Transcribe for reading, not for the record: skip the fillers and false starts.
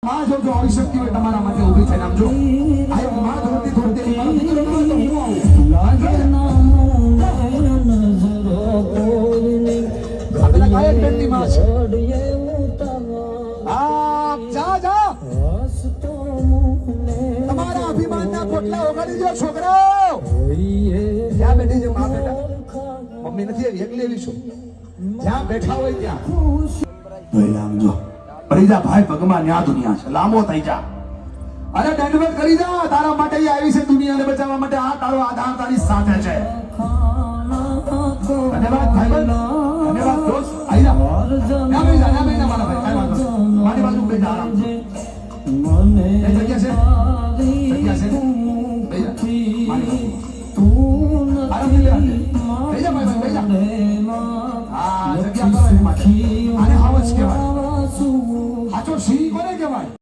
માં જો આવી શક્તિ હોય તમારા માટે ઊભી થઈને આમ જો આ માં ધરતી ધરતી મારો દીકરો તો હું આવું લાગે ના નજરો કોઈની આપેલા ગાયક બેનની માં છે જા તમારા અભિમાનના પોટલા ઓગાળી દો છોકરાઓ જ્યાં બેઠી છે માં બેટા મમ્મી નથી આવી એકલી એવી છું જ્યાં બેઠા હોય ત્યાં આમ જો પડી જા ભાઈ ભગવાન ન્યા દુનિયા છે લાંબો થઈ જા અરે દંડવત કરી જા તારા માટે આવી છે દુનિયાને બચાવવા માટે આ તારો આધાર તારી સાથે છે ધન્યવાદ ભાઈ ધન્યવાદ દોસ્ત આઈ જા ના ભાઈ મારા ભાઈ કાઈ વાંધો મારી બાજુ બેઠા આરામ મને જગ્યા છે મારી તું આરામ લે બેજા ભાઈ બેજા હા જગ્યા પર આને હાવસ કહેવાય સાચો સિંહ કોને કહેવાય